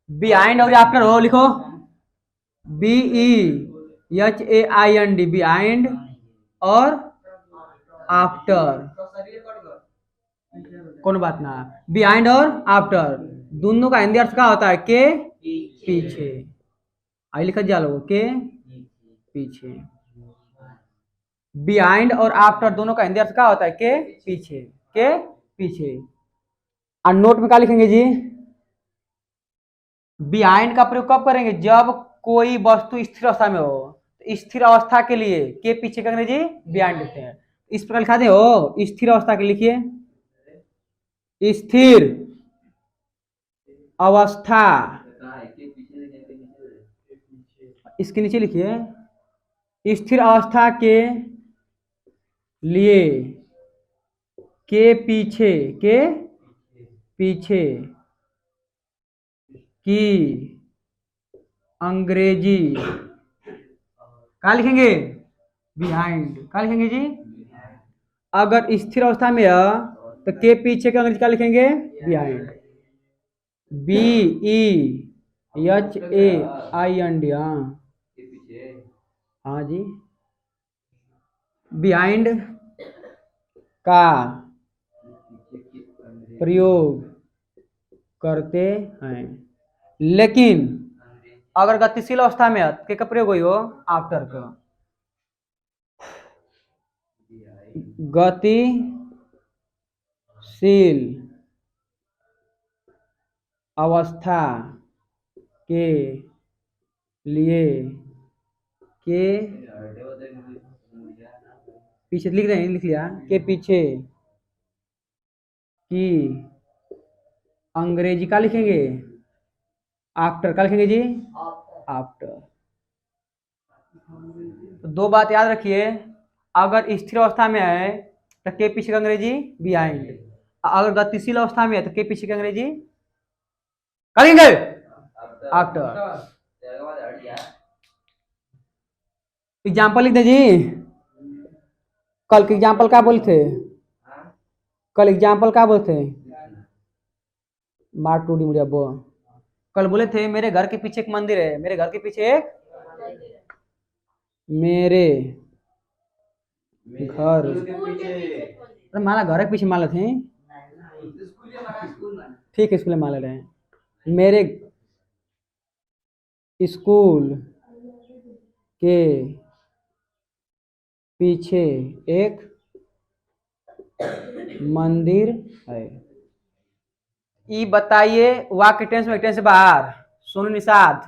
Behind और after हो लिखो, BEHAIND, बिहाइंड और आफ्टर, कौन बात ना, बिहाइंड और आफ्टर दोनों का हिंदी अर्थ क्या होता है? के पीछे। आई लिखा जा लो, के पीछे। बिहाइंड और आफ्टर दोनों का हिंदी अर्थ क्या होता है? के पीछे, के पीछे। और नोट में क्या लिखेंगे जी? बिहाइंड का प्रयोग कब करेंगे? जब कोई वस्तु स्थिर अवस्था में हो। तो स्थिर अवस्था के लिए के पीछे क्या जी? बिहाइंड लिखते हैं। इस प्रकार लिखा दे हो, स्थिर अवस्था के लिखिए, स्थिर अवस्था, इसके नीचे लिखिए स्थिर अवस्था के लिए के पीछे, के पीछे की अंग्रेजी क्या लिखेंगे? बिहाइंड। क्या लिखेंगे जी? अगर स्थिर अवस्था में है तो के पीछे का अंग्रेजी क्या लिखेंगे? बिहाइंड। BEHAIND, हाँ जी। बिहाइंड का प्रयोग करते हैं, लेकिन अगर गतिशील अवस्था में है तो क्या प्रयोग हुई हो? आफ्टर का। गतिशील अवस्था के लिए के पीछे लिख रहे हैं, लिख लिया, के पीछे की अंग्रेजी का लिखेंगे? आफ्टर। का लिखेंगे जी? आफ्टर। तो दो बात याद रखिए, अगर स्थिर अवस्था में है तो के पीछे का अंग्रेजी? बिहाइंड। अगर गतिशील अवस्था में है तो के पीछे का अंग्रेजी क्या लिखेंगे? आफ्टर। एग्जाम्पल लिख दे जी। कल के एग्जाम्पल क्या बोले थे? कल एग्जाम्पल क्या बोले थे? मार टूडी मुझे बो। कल बोले थे मेरे घर के पीछे एक मंदिर है, मेरे घर के पीछे एक, मेरे घर, माला घर के पीछे माला थे, ठीक है, स्कूल में माला रहे, मेरे स्कूल के पीछे एक मंदिर है। ई बताइए वाक्य टेंस में टेंस से बाहर। सोनू निषाद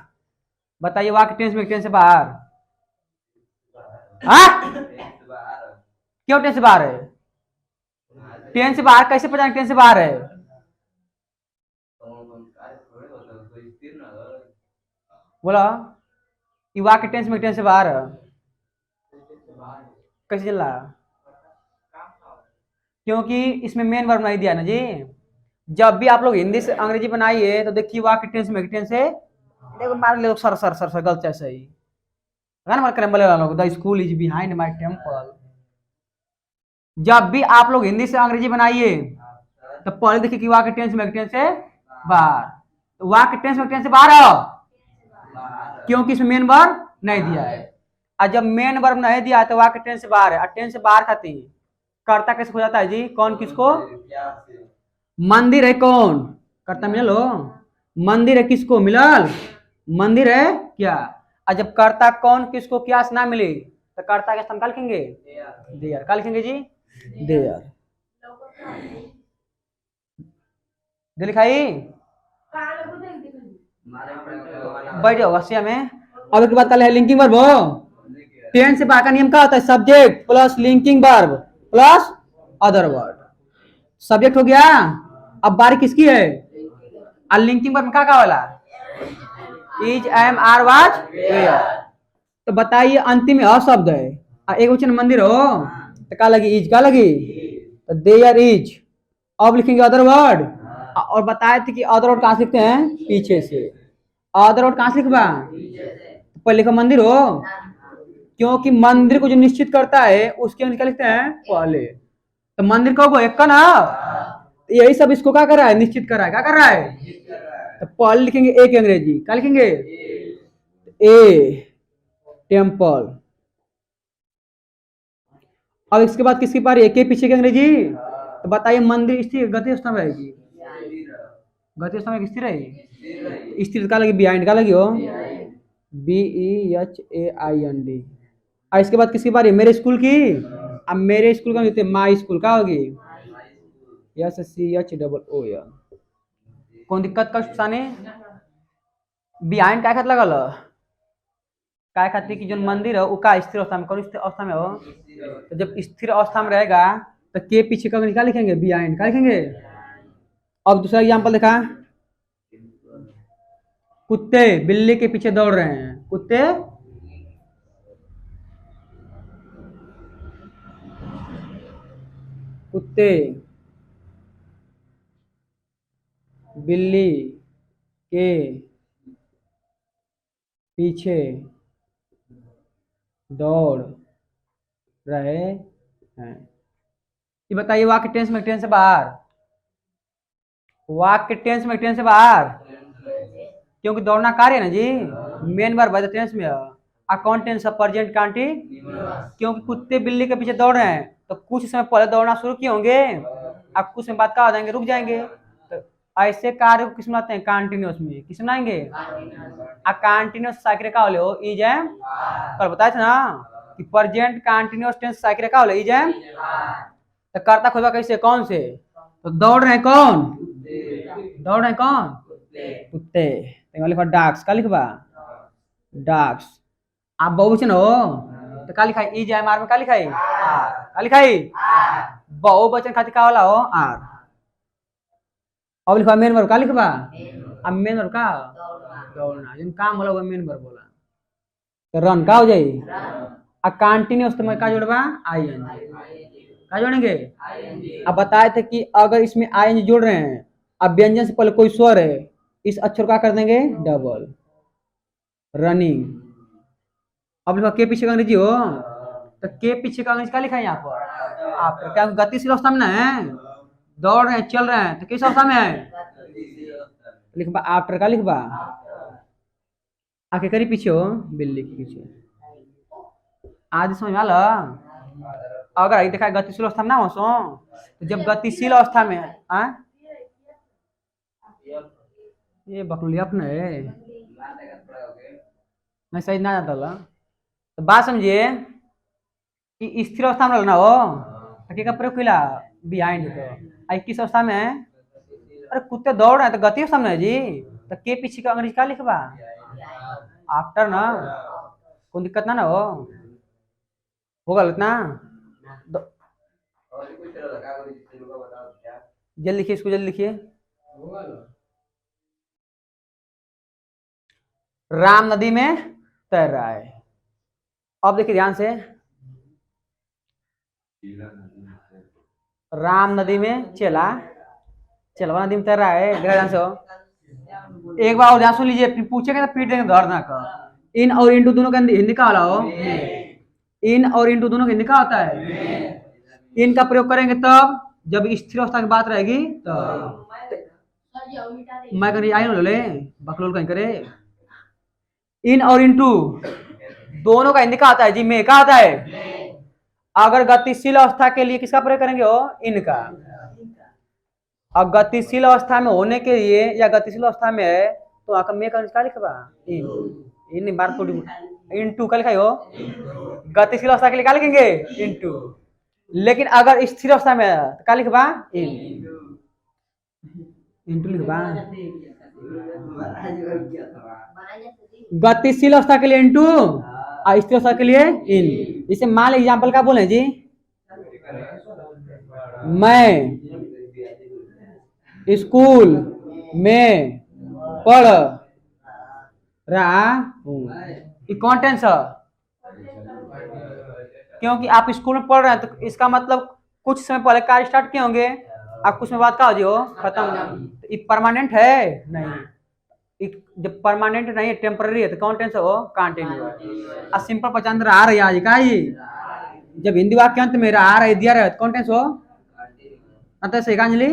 बताइए वाक्य टेंस में टेंस से बाहर। क्यों टेंस से बाहर है? टेंस से बाहर कैसे पता टेंस से बाहर है? बोला ये वाक्य टेंस में टेंस से बाहर है, कैसे चल रहा? क्योंकि इसमें मेन वर्ब नहीं दिया ना जी। जब भी आप लोग हिंदी से अंग्रेजी बनाइए तो देखिए वाक्य टेंस में टेंस से, देखो मार ले सर सर सर सर गलत ऐसे ही the school is behind my temple. जब भी आप लोग हिंदी से अंग्रेजी बनाइए तो पहले देखिए कि वाक्य टेंस में टेंस से बाहर। तो वाक्य टेंस में टेंस से बाहर हो क्योंकि इसमें मेन वर्ब नहीं दिया है, और जब मेन वर्ब नहीं दिया है तो वाक्य टेंस से बाहर है। और टेंस से बाहर खाती कर्ता कैसे हो जाता है जी? कौन किसको? मंदिर है कौन? कर्ता मिलल हो। मंदिर है किसको? मिलल। मंदिर है क्या? और जब कर्ता कौन किसको क्या ना मिले तो कर्ता के स्थान क्या लिखेंगे? देयर। क्या लिखेंगे जी? देयर। दे लिखाई बैठ जाओ वसिया में। अब एक बात कल है लिंकिंग वर्ब हो। टेंस से बाहर का नियम क्या होता है? Subject plus linking verb plus other word. Subject हो गया, अब बारी किसकी है? और लिंकिंग वर्ब में क्या वाला? Is, am, are, was, were. तो बताइए अंतिम में अ शब्द है, एक वचन मंदिर हो तो क्या लगी? इज। क्या लगी? तो देयर इज। अब लिखेंगे अदर वर्ड, और बताए थे कि अदर वर्ड कहां से लिखते हैं? पीछे से। अदर वर्ड कहां से लिखबा? तो पहले लिखो मंदिर हो, क्योंकि मंदिर को जो निश्चित करता है उसके अंदर क्या लिखते हैं? पहले। तो मंदिर कब? एक का ना, यही सब इसको क्या कर रहा है? निश्चित कर रहा है। क्या कर रहा है? तो पहले लिखेंगे ए की अंग्रेजी, क्या लिखेंगे? ए टेम्पल। अब इसके बाद किसकी पारी है? के पीछे की अंग्रेजी। तो बताइए मंदिर स्थिर गति अवस्था में रहेगी, गति अवस्था में स्थिर रहेगी। स्थिर का लगी बिहाइंड, का लगी हो BEHAIND। और इसके बाद किसकी बारी? मेरे स्कूल की। अब मेरे स्कूल का लिखते माई स्कूल, का होगी SCHOOL। कौन दिक्कत का साने बिहाइंड काय खात लगल काय खातिर की जो मंदिर है वो का स्थिर अवस्था में, कौन स्थिर अवस्था में हो? तो जब स्थिर अवस्था में रहेगा तो के पीछे का क्या लिखेंगे? बिहाइंड, का लिखेंगे? अब दूसरा एग्जांपल देखा, कुत्ते बिल्ली के पीछे दौड़ रहे हैं, कुत्ते कुत्ते बिल्ली के पीछे दौड़ रहे हैं। ये बताइए वाक्य टेंस में टेंस से बाहर, वाक्य टेंस में टेंस से बाहर, क्योंकि दौड़ना कार्य है ना जी, मेन वर्ब है टेंस में। अकाउंट टेंस प्रेजेंट कंटीन्यूअस, क्योंकि कुत्ते बिल्ली के पीछे दौड़ रहे हैं तो कुछ समय पहले दौड़ना शुरू किए होंगे, अब कुछ समय बाद क्या हो जाएंगे? रुक जाएंगे। तो ऐसे कार्य को किस में आते हैं? कंटिन्यूअस में। किस में आएंगे? कंटिन्यूअस साइकिल का हो इज एम, कल बताया था ना कि प्रेजेंट कंटिन्यूअस टेंस साइकिल का हो इज एम। तो करता खोजवा कैसे? कौन से? तो दौड़ रहे हैं कौन? दौड़ रहे हैं कौन? कुत्ते। लिखा डॉग्स, का लिखबा? डॉग्स। आप बहुवचन हो तो का लिखा? ई जे में का लिखाई? का लिखाई? बहुवचन खातिर का वाला हो? आर। अब लिखा मेन वर्ब, का लिखबा? अब मेन वर्ब का दौड़ना, जिन काम होला वो मेन वर्ब बोला। तो रन का हो जाई? आ कंटिन्यूअस तो मैं का जोड़बा? आईएनजी, का जोड़ेंगे? अब बताए थे कि अगर इसमें आईएनजी जोड़ रहे हैं, अब व्यंजन से पहले कोई स्वर है, इस अक्षर का कर देंगे डबल। रनिंग। अब लिखा के पीछे का अंग्रेजी हो तो के पीछे का अंग्रेजी का लिखा है यहाँ पर? आप क्या गतिशील अवस्था में ना है, दौड़ रहे हैं, चल रहे हैं, तो किस अवस्था में है? लिखबा आफ्टर, का लिखबा? आके करी पीछे हो, बिल्ली के पीछे। आज समझ में आला? अगर देखा गतिशील अवस्था में ना हो सो, तो जब गतिशील अवस्था में आ? ये बकलुली अपने मैं सही ना जाता ला। तो बात समझिए कि स्थिर अवस्था में ना हो तो का प्रयोग किला बिहाइंड, तो किस अवस्था में है? अरे कुत्ते दौड़ रहे हैं तो गति अवस्था में है जी, तो के पीछे का अंग्रेजी का लिखबा? आफ्टर ना, कोई दिक्कत ना हो, होगा इतना। जल्दी लिखिए इसको, जल्दी लिखिए। राम नदी में तैर रहा है। अब देखिए ध्यान से, राम नदी में चला, चलवा नदी में तैर रहा है, ध्यान से हो। एक बार और ध्यान सुन लीजिए, फिर पूछेगा तो पीट देंगे धरना का। इन और इंटू दोनों का हिंदी का वाला हो, इन और इंटू दोनों का हिंदी का होता है। इन का प्रयोग करेंगे तब जब स्थिर अवस्था की बात रहेगी, तो मैं कहीं आई ले बकलोल कहीं करे। इन और इंटू दोनों का हिंदी का आता है जी, में का आता है। अगर गतिशील अवस्था के लिए किसका प्रयोग करेंगे हो? इनका। और गतिशील अवस्था में होने के लिए या गतिशील अवस्था में है तो आकर में का लिखबा? इन बार थोड़ी इंटू का लिखा हो। गतिशील अवस्था के लिए क्या लिखेंगे? इंटू। लेकिन अगर स्थिर अवस्था में है तो क्या लिखबा? इंटू लिखबा। गतिशील अवस्था के लिए इंटू और स्थिर अवस्था के लिए इन। जैसे मान एग्जाम्पल का बोले जी, मैं स्कूल में पढ़ रहा हूँ, कौन टेंस है? क्योंकि आप स्कूल में पढ़ रहे हैं तो इसका मतलब कुछ समय पहले कार्य स्टार्ट किए होंगे, आप कुछ समय बाद का हो जी हो खत्म। तो ये परमानेंट है नहीं, जब परमानेंट नहीं है टेम्पररी है तो कौन टेंस हो? कंटिन्यू। और सिंपल पहचान आ रही है आज का ही, जब हिंदी वाक्य अंत में आ रहा दिया रहे कौन टेंस हो? अंत से अंजलि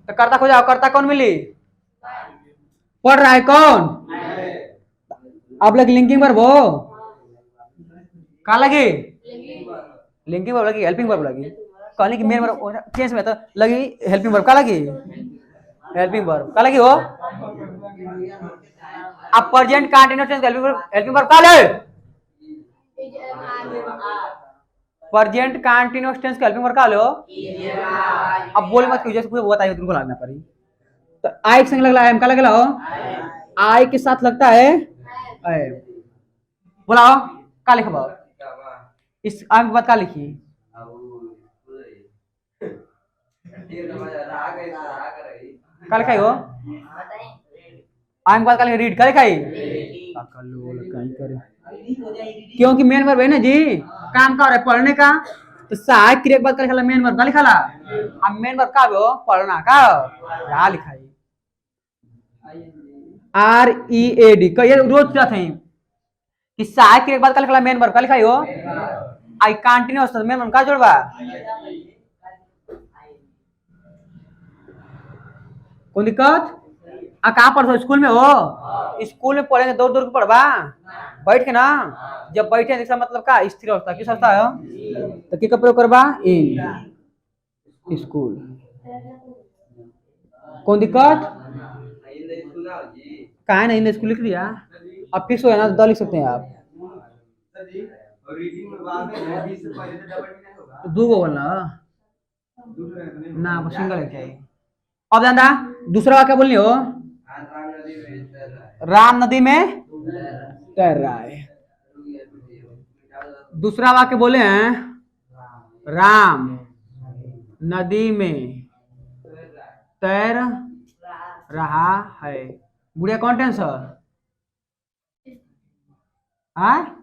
तो कर्ता खोजाओ, कर्ता कौन मिली? पढ़ रहा है कौन? अब लगी लिंकिंग वर्ब हो, कहाँ लगी? लिंकिंग वर्ब लगी, हेल्पिंग वर्ब लगी। कहने की मेन वर्ब केस में तो लगी हेल्पिंग वर्ब, कहाँ लगी? हेल्पिंग वर्ब कहाँ लगी हो? अब present continuous tense helping verb कहाँ लगे? Present continuous tense helping verb कहाँ लो? अब बोल मत क्यों, जैसे पूरा बताइए तुमको लगना पड़ी। तो आई के संग लगला है, कहाँ लगला हो? आई के साथ लगता है आई। बोलाओ क्या लिखा? इस आई के बाद क्या लिखी? क्या लिखाई हो? आई के बाद क्या लिखा? रीड क्या लिखाई? कहीं करे, क्योंकि मेन वर्ब है ना जी, काम का हो रहा है पढ़ने का, तो सहायक क्रिया के बाद क्या लिखा? मेन वर्ब का लिखा ला। अब मेन वर्ब का हो? पढ़ना का, क्या लिखाई? READ का, ये रोज क्या थे कि सहायक क्रिया के बाद क्या लिखा? मेन वर्ब का लिखाई हो। आई कंटिन्यूअस मेन वर्ब का जोड़वा, कौन दिक्कत? कहाँ पढ़ो? स्कूल में हो? स्कूल में पढ़ेंगे दौड़ दौड़ के पढ़वा, बैठ के ना। जब बैठे इसका मतलब का स्थिर अवस्था, किस अवस्था है? तो क्या प्रयोग करवा? In school. कौन दिक्कत? कहा नहीं स्कूल लिख दिया, अब फिक्स हो ना तो लिख सकते हैं आप। दो गो बोलना ना, सिंगल है चाहिए। अब जानता दूसरा वाक्य बोलनी हो, राम नदी में तैर रहा है। दूसरा वाक्य बोले हैं, राम नदी में तैर रहा है। बुढ़िया कौन टेंस है?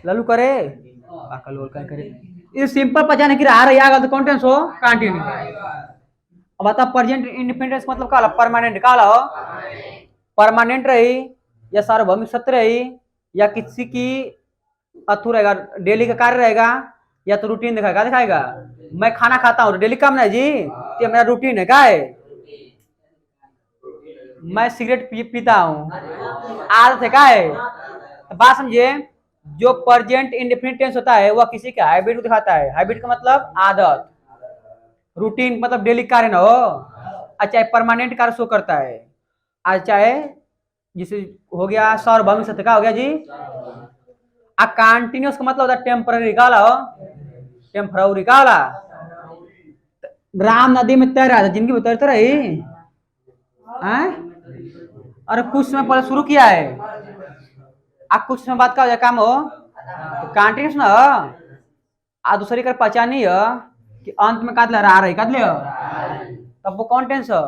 लल्लू करे करे, ये सिंपल पहचाने की रहा रही आगे तो कौन टेंस हो? कंटिन्यू। अब बता प्रेजेंट इंडिपेंडेंस मतलब का परमानेंट का हो? परमानेंट रही या सार्वभौमिक सत्य रही या किसी की अथु रहेगा, डेली का कार्य रहेगा या तो रूटीन दिखाएगा। दिखाएगा मैं खाना खाता हूँ डेली काम नहीं जी, ये मेरा रूटीन है। क्या है? मैं सिगरेट पीता हूँ, आदत है। क्या है? तो बात समझिए, जो प्रेजेंट इंडेफिनिट टेंस होता है वह किसी का हैबिट को दिखाता है। हैबिट का मतलब आदत, रूटीन मतलब डेली कार्य ना हो, चाहे परमानेंट कार्य शो करता है, आज चाहे जिसे हो गया सार्वभौमिक सत्य का हो गया जी। कंटिन्यूअस का मतलब होता है टेम्पररी का हो, टेम्पररी का वाला। राम नदी में तैर रहा था, जिंदगी में तैरते रही। अरे कुछ समय पहले शुरू किया है, आप कुछ समय बाद का हो जाए काम हो, तो कंटिन्यूअस ना हो। दूसरी कर पहचान नहीं है कि अंत में काट रहा रही काट ले, तब वो कौन टेंस है?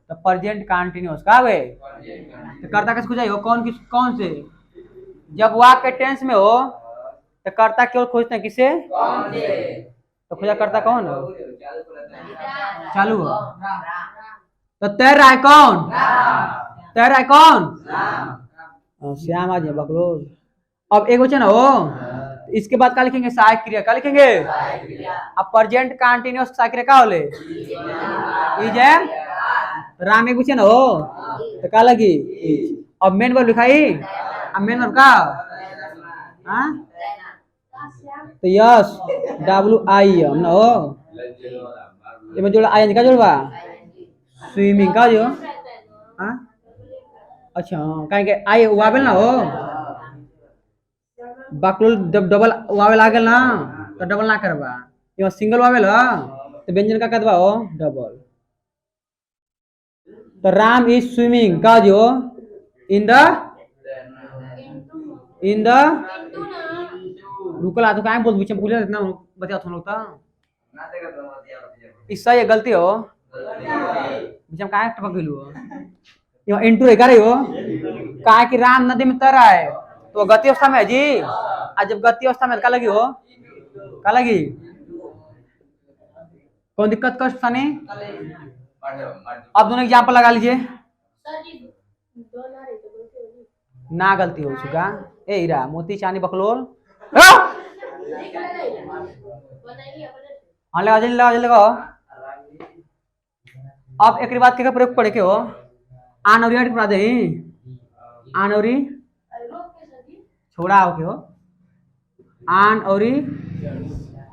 तो प्रेजेंट कंटिन्यूअस का वे तो कर्ता कैसे खोजाई हो? कौन से? जब वाक्य टेंस में हो तो कर्ता केवल खोजते हैं किसे? तो खोजा कर्ता कौन हो? चालू हो। तो तैर रहा है कौन? तैर रहा है कौन? श्याम आज बकरोल। अब एक वचन हो, इसके बाद क्या लिखेंगे? सहायक क्रिया। क्या लिखेंगे? अब प्रेजेंट कंटिन्यूअस सहायक क्रिया क्या होले? इज है। राम एक वचन हो तो क्या लगी? अब मेन वर्ब लिखाई। अब मेन वर्ब का तो यस WI ना हो, ये जोड़ा आई का जोड़वा स्विमिंग का जो। अच्छा कहीं आई वावेल ना हो, बाकलोल जब डबल वावेल आ गया ना तो डबल ना करवा, ये सिंगल वावेल है तो व्यंजन का कदवा हो डबल। तो राम इज स्विमिंग का जो इन द रुकला तो काय बोल बीच में भूले इतना बता तुम लोग था इससा ये गलती हो बीच में काय टपक गेलू यो इंटू है करे हो काय कि राम नदी में तैरा है तो गति अवस्था में है जी। आज जब गति अवस्था में क्या लगी हो? क्या लगी? कौन दिक्कत कष्ट था नहीं? अब दोनों एग्जाम्पल लगा लीजिए। ना गलती हो चुका ए हीरा मोती चांदी बकलोल हाँ लगा जल्दी लगा जल्दी लगाओ। अब एक बात के प्रयोग पढ़े के हो आन और हट पढ़ा दे आन और छोड़ा हो के हो आन और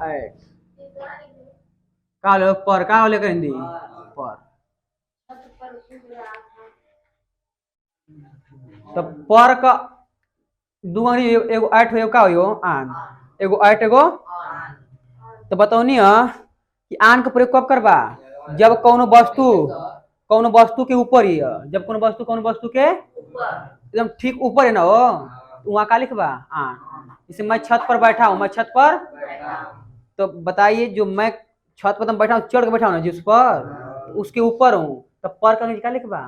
हट का लो पर का लेकर हिंदी पर तो पर का दू अंग्रेजी एगो ऐट हो का हो आन एगो ऐट एगो तो बताओ नहीं कि आन का प्रयोग कब करबा जब कौनो वस्तु के ऊपर ही है जब कौनो वस्तु के एकदम ठीक ऊपर है ना हो तो वहाँ का लिखबा आन। जैसे मैं छत पर बैठा हूँ मैं छत पर तो बताइए जो मैं छत पर बैठा हूँ चढ़ के बैठा हूँ ना जिस पर तो उसके ऊपर हूँ तो पर का क्या लिखबा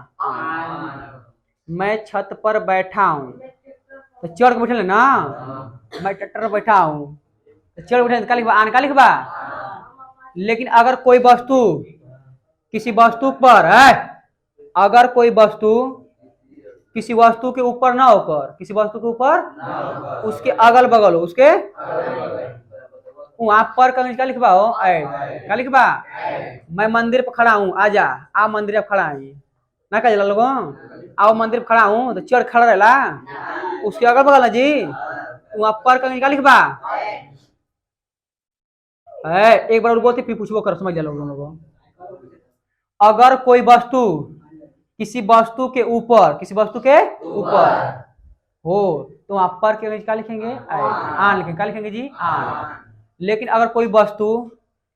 मैं छत पर बैठा हूँ तो चढ़ के बैठे ना मैं ट्रैक्टर पर बैठा हूँ तो चढ़ बैठे का लिखबा आन का लिखबा। लेकिन अगर कोई वस्तु किसी वस्तु पर है अगर कोई वस्तु किसी वस्तु के ऊपर ना होकर किसी वस्तु के ऊपर उसके अगल बगल हो उसके वहां पर क्या लिखबा हो क्या लिखबा मैं मंदिर पर खड़ा हूँ आजा आ मंदिर पर खड़ा है ना कह लोगों आओ मंदिर पर खड़ा हूँ तो चढ़ खड़ा रहला उसके अगल बगल ना जी वहां पर क्या लिखबा है। एक बार और बोलते फिर पूछबो कर समझ लोगों अगर कोई वस्तु किसी वस्तु के ऊपर हो तो वहां पर क्या लिखेंगे आन लिखेंगे क्या लिखेंगे जी आन। लेकिन अगर कोई वस्तु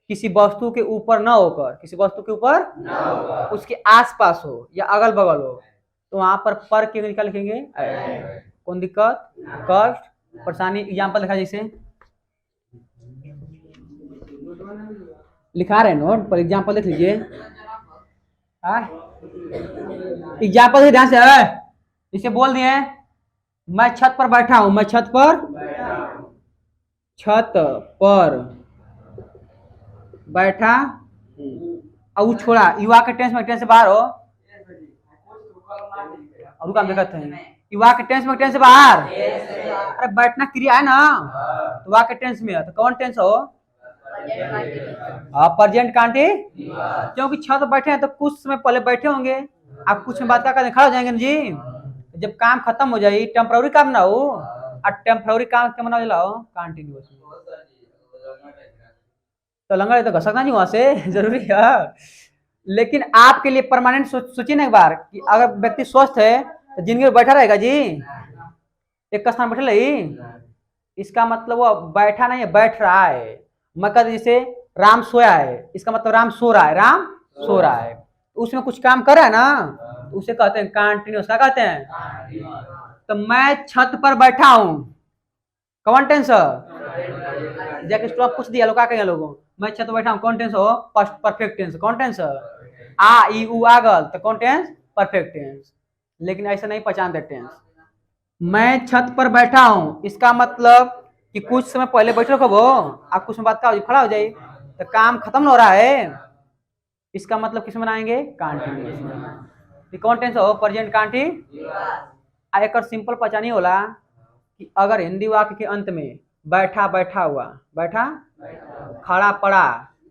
किसी वस्तु के ऊपर ना होकर किसी वस्तु के ऊपर उसके आसपास हो या अगल बगल हो तो वहां पर क्या लिखेंगे कौन दिक्कत कष्ट परेशानी एग्जाम्पल देखा जैसे लिखा रहे नोट पर एग्जाम्पल देख लीजिए एग्जाम्पल ध्यान से इसे बोल दिए मैं छत पर बैठा हूं मैं छत पर बैठा और छोड़ा युवा के टेंस में से बाहर हो और काम देखते हैं युवा के टेंस में से बाहर अरे बैठना क्रिया है ना तो युवा के टेंस में है तो कौन टेंस हो प्रेजेंट कंटिन्यूअस क्योंकि छत बैठे हैं तो कुछ समय पहले बैठे होंगे आप कुछ में बात का खड़ा हो जाएंगे जी जब काम खत्म हो जाए टेम्पररी काम ना हो और टेम्पररी काम के मना हो कंटिन्यूअस तो लंगड़ा तो घसकना नहीं वहां से जरूरी है। लेकिन आपके लिए परमानेंट सोचिए ना एक बार कि अगर व्यक्ति स्वस्थ है तो जिंदगी में बैठा रहेगा जी एक का स्थान बैठे रही इसका मतलब वो बैठा नहीं है बैठ रहा है। मकर जैसे राम सोया है इसका मतलब राम सो रहा है उसमें कुछ काम कर रहा है ना उसे कहते हैं कंटिन्यूअस क्या कहते हैं। तो मैं छत पर बैठा हूं कौन टेंस जाके स्टॉप पूछ दिया लोग क्या कहेंगे लोगों मैं छत पर बैठा हूं कौन टेंस हो परफेक्ट टेंस कौन टेंस आ ई उ आगल तो कौन टेंस परफेक्ट टेंस। लेकिन ऐसा नहीं पहचानते टेंस मैं छत पर बैठा हूं इसका मतलब कि कुछ समय पहले बैठे कब हो आप कुछ बात का खड़ा हो जाए तो काम खत्म हो रहा है इसका मतलब किस में बनाएंगे कंटिन्यूअस कौन टेंस हो प्रेजेंट कंटिन्यूअस। एक सिंपल पहचानी होला कि अगर हिंदी वाक्य के अंत में बैठा बैठा हुआ बैठा खड़ा पड़ा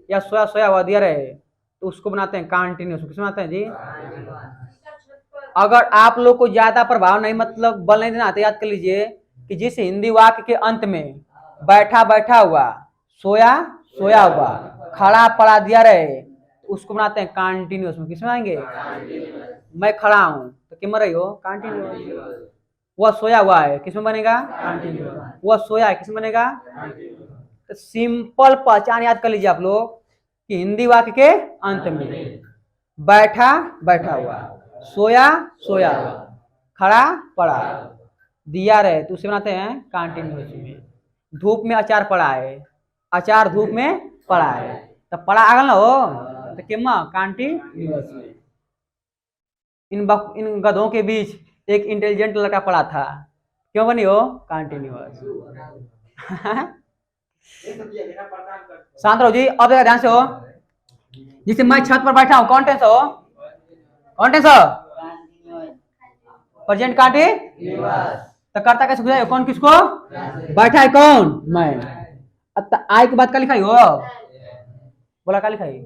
या सोया सोया हुआ दिया रहे तो उसको बनाते हैं कंटिन्यूअस किस बनाते हैं जी। अगर आप लोग को ज्यादा प्रभाव नहीं मतलब बल नहीं देना आता याद कर लीजिए कि जिस हिंदी वाक्य के अंत में बैठा बैठा हुआ सोया सोया हुआ खड़ा पड़ा दिया रहे तो उसको बनाते हैं कंटिन्यूअस में किस में आएंगे मैं खड़ा हूं तो क्या मर रही हो कंटिन्यूअस। वह सोया हुआ है किस में बनेगा कंटिन्यूअस वह सोया है किस में बनेगा। तो सिंपल पहचान याद कर लीजिए आप लोग कि हिंदी वाक्य के अंत में बैठा बैठा हुआ सोया सोया हुआ खड़ा पड़ा दिया रहे तो उसे बनाते हैं कंटिन्यूअस में। धूप में अचार पड़ा है अचार धूप में पड़ा है तो पड़ा आगल ना हो तो केमा कंटिन्यूअस में। इन गधों के बीच एक इंटेलिजेंट लड़का पड़ा था क्यों बनी हो कंटिन्यूअस। शांत रहो जी अब देखा ध्यान से हो जिसे मैं छत पर बैठा हूं कौन टेंस हो प्रेजेंट कंटिन्यूअस तो कर्ता कैसे खुदा कौन किसको बैठा है कौन मैं। आई के बाद क्या लिखाई हो बोला क्या लिखाई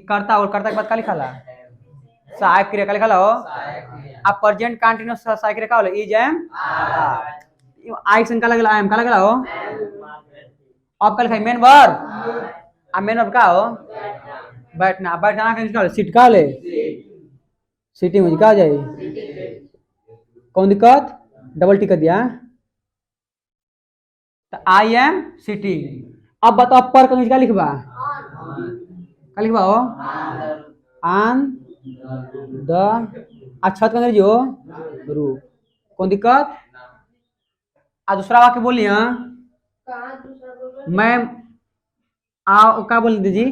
कर्ता और कर्ता के बाद क्या लिखा ला सहायक क्रिया का लिखा ला हो। अब प्रेजेंट कंटीन्यूअस सहायक क्रिया का होला इज एम आई संख्या लगला आई एम का लगला हो। अब कल खाई मेन वर्ब अब मेन वर्ब का हो बैठना बैठना का निकाल सीट का ले सीटिंग में का जाए कौन दिक्कत डबल टिक दिया तो आई एम सिटिंग। अब बताओ पर का क्या लिखबा का लिखबा हो ऑन द अच्छा का अंग्रेजी हो रूप कौन दिक्कत। आ दूसरा वाक्य बोलिए मैं क्या बोलते जी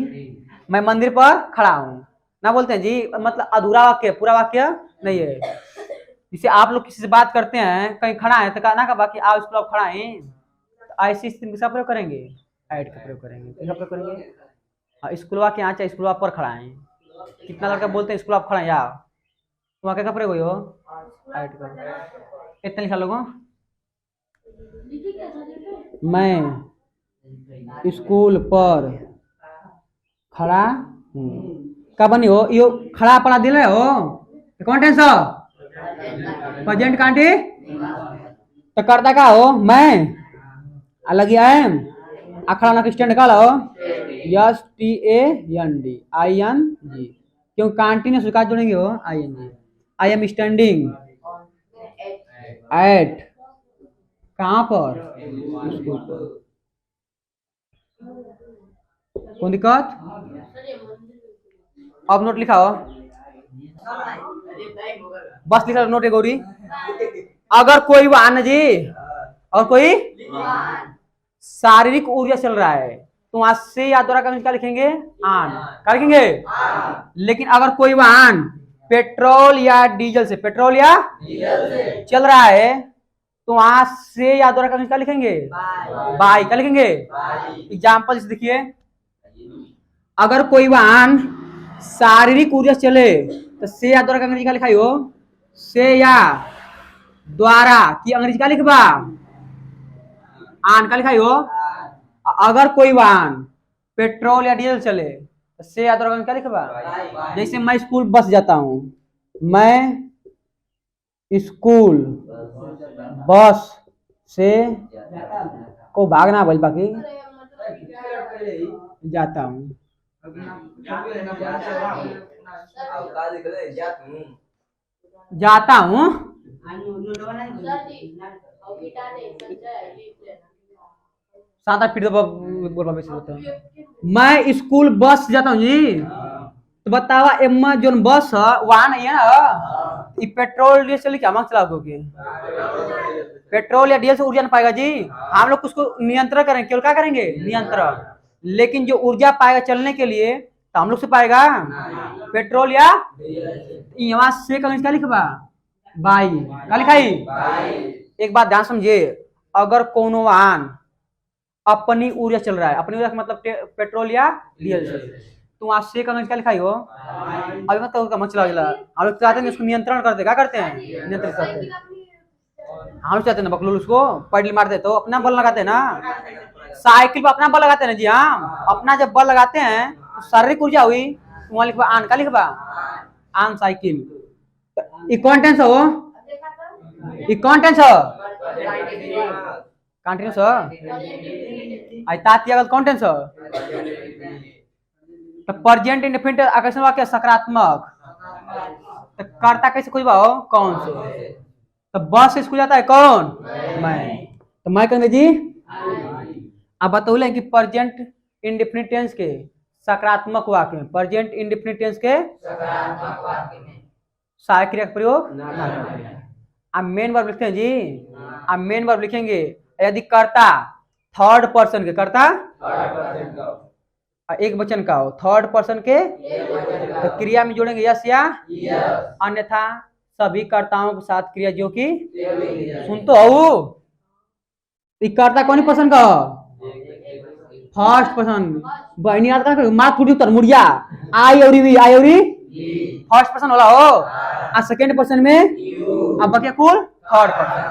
मैं मंदिर पर खड़ा हूँ ना बोलते हैं जी मतलब अधूरा वाक्य पूरा वाक्य नहीं है। जैसे आप लोग किसी से बात करते हैं कहीं खड़ा है तो कहना का बाकी आप स्कूल खड़ा है तो ऐसी स्थिति में किसका प्रयोग करेंगे ऐड का प्रयोग करेंगे किसका प्रयोग करेंगे स्कूल के यहाँ चाहे स्कूल पर खड़ा है कितना लड़का बोलते हैं स्कूल आप खड़ा है या वहाँ क्या प्रयोग हो ऐड का इतना लिखा लोगों मैं स्कूल पर खड़ा हूँ का बनी हो यो खड़ा पड़ा दिल रहे हो कौन टेंस हो प्रेजेंट कांटी तो करता का हो मैं अलग एम अखड़ा ना स्टैंड का हो S T A N D I N G क्यों कंटिन्यूअस का जोड़ेंगे हो I N G I am standing at कहाँ पर स्कूल पर कौन दिक्कत। अब नोट लिखा हो बस लिखा नोट है गौरी अगर कोई वाहन जी और कोई शारीरिक ऊर्जा चल रहा है तो वहां से या द्वारा क्या लिखेंगे आन क्या लिखेंगे। लेकिन अगर कोई वाहन पेट्रोल या डीजल से चल रहा है तो वहां से या द्वारा क्या लिखेंगे बाई क्या लिखेंगे। एग्जाम्पल देखिए अगर कोई वाहन शारीरिक ऊर्जा चले तो से या द्वारा अंग्रेजी का लिखाई हो से या द्वारा की अंग्रेजी का लिखबा आन का लिखाई हो। अगर कोई वाहन पेट्रोल या डीजल चले तो से या द्वारा क्या लिखबा। जैसे मैं स्कूल बस जाता हूँ मैं स्कूल बस से को भागना बोल बाकी जाता हूँ जाता हूँ सात आठ फीट मैं स्कूल बस जाता हूँ जी तो बतावा एम्मा जो बस है वहां नहीं है ना पेट्रोल डीजल क्या मांग चला पेट्रोल या डीजल से ऊर्जा नहीं पाएगा जी। हम लोग उसको नियंत्रण करेंगे केवल क्या करेंगे नियंत्रण। लेकिन जो ऊर्जा पाएगा चलने के लिए तो हम लोग से पाएगा पेट्रोल या यहाँ से क्या लिखबा बाई क्या लिखाई। एक बात ध्यान समझिए अगर कोनो वाहन अपनी ऊर्जा चल रहा है अपनी ऊर्जा मतलब पेट्रोल या डीजल से तो वहां से क्या लिखाई हो अभी मतलब मचला हम लोग चाहते हैं इसको नियंत्रण करते क्या करते हैं नियंत्रित करते हैं। हम लोग चाहते हैं ना बकलूल उसको पैडल मारते तो अपना बल लगाते हैं ना साइकिल पर अपना बल लगाते हैं ना जी हाँ अपना जब बल लगाते हैं तो शारीरिक ऊर्जा हुई तो वहां लिखबा आन का लिखबा आन साइकिल कौन टेंस हो कौन टेंस हो कंटीन्यूअस हो आई तात्या कौन टेंस हो तो प्रेजेंट इंडेफिनिट आकर्षण वाक्य सकारात्मक तो कर्ता कैसे खोजबा हो कौन से तो बस से स्कूल जाता है कौन मैं तो मैं कहेंगे जी अब बतौले कि प्रेजेंट इंडेफिनिट टेंस के सकारात्मक वाक्य में प्रेजेंट इंडेफिनिट टेंस के सहायक क्रिया का प्रयोग अब मेन वर्ब लिखते हैं जी अब मेन वर्ब लिखेंगे यदि कर्ता थर्ड पर्सन के कर्ता एक वचन का हो थर्ड पर्सन के तो क्रिया में जोड़ेंगे यस या अन्यथा सभी कर्ताओं के साथ क्रिया जो कि सुन तो हो कर्ता कौन पर्सन का हो फर्स्ट पर्सन बहनी आता मार फूटी उतर मुड़िया आई और फर्स्ट पर्सन होला हो सेकंड पर्सन में अब बकिया कुल थर्ड पर्सन।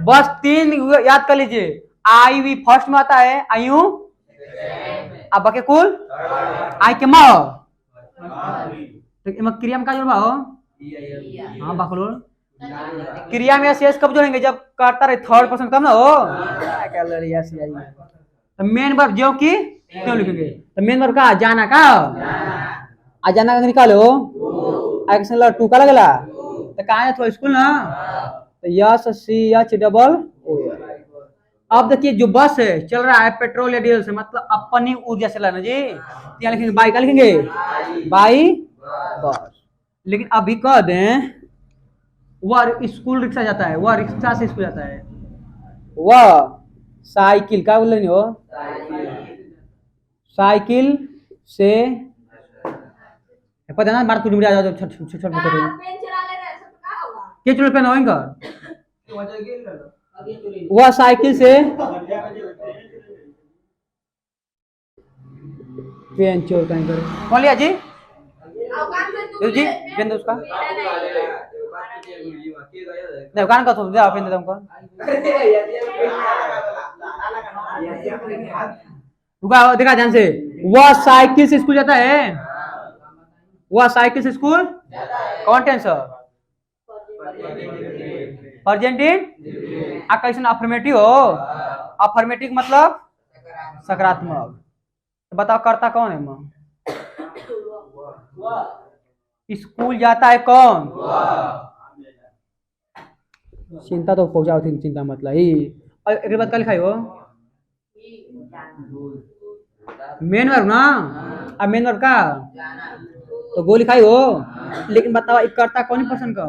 बस 3 याद कर लीजिए। आई वी फर्स्ट में आता है, आयु अब बाकी कुल आई के म तो क्रिया में का जोड़बा हो? हाँ बाकुल क्रिया में शेष कब जोड़ेंगे? जब करता रहे थर्ड पर्सन तब ना हो। क्या लड़ रही है ऐसी आई। तो मेन वर्ब जो कि क्यों लिखेंगे? तो मेन वर्ब का जाना का आ जाना का निकालो एक्शन लड़ टू का लगला तो कहाँ है थोड़ा स्कूल ना तो S C H double O. अब देखिए जो बस है चल रहा है पेट्रोल या डीजल से मतलब अपनी ऊर्जा से लाना जी। क्या लिखेंगे? बाई का लिखेंगे बाई बस। लेकिन अभी कह दें वह स्कूल रिक्शा जाता है, वह रिक्शा से स्कूल जाता है, वह साइकिल का बोल रही हो साइकिल से पता ना बात कुछ मुझे आ जाओ छोटे के चलो पेन होएगा वह साइकिल से पेन चोर कहीं करे कौन लिया जी जी पेन दो उसका नहीं कान का तो दे पेन दे तुमको रुका देखा ध्यान से वह साइकिल से स्कूल जाता है, वह साइकिल से स्कूल कौन टेंस प्रेजेंटिव क्वेश्चन अफर्मेटिव हो। अफर्मेटिव मतलब सकारात्मक। तो बताओ करता कौन है मां? स्कूल जाता है कौन? चिंता तो पहुंचाओ थी चिंता मतलब ही एक बात कल खाई हो मेन वर्ब ना अब मेन वर्ब का तो गो लिखाई हो। लेकिन बताओ एक करता कौन पर्सन का?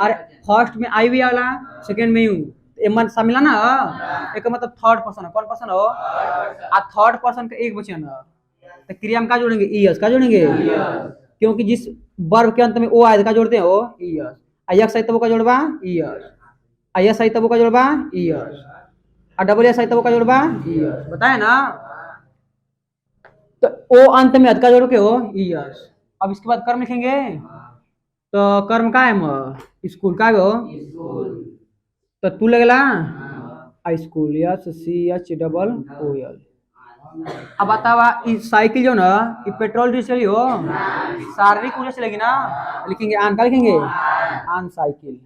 अरे फर्स्ट में आई वी वाला सेकंड में यू मन शामिल ना एक मतलब थर्ड पर्सन है। कौन पर्सन हो? आ थर्ड पर्सन का एक वचन है तो क्रिया में का जोड़ेंगे ईएस का जोड़ेंगे क्योंकि जिस वर्ब के अंत में ओ आए का जोड़ते हो ईएस। आयक सहित का जोड़बा ईएस, आयस सहित का जोड़बा ईएस, और डबल एस सहित का जोड़बा ईएस। बताए ना तो ओ अंत में अध का जोड़ के हो ईएस। अब इसके बाद कर्म लिखेंगे तो कर्म का है स्कूल का हो तो तू लगला school S C H double O L. अब बतावा इस साइकिल जो ना ये पेट्रोल डीजल हो शारीरिक ऊर्जा से लगी ना लिखेंगे आन का लिखेंगे आन साइकिल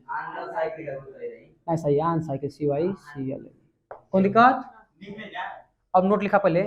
ऐसा ही आन cycle C Y C L. कौन दिक्कत? अब नोट लिखा पहले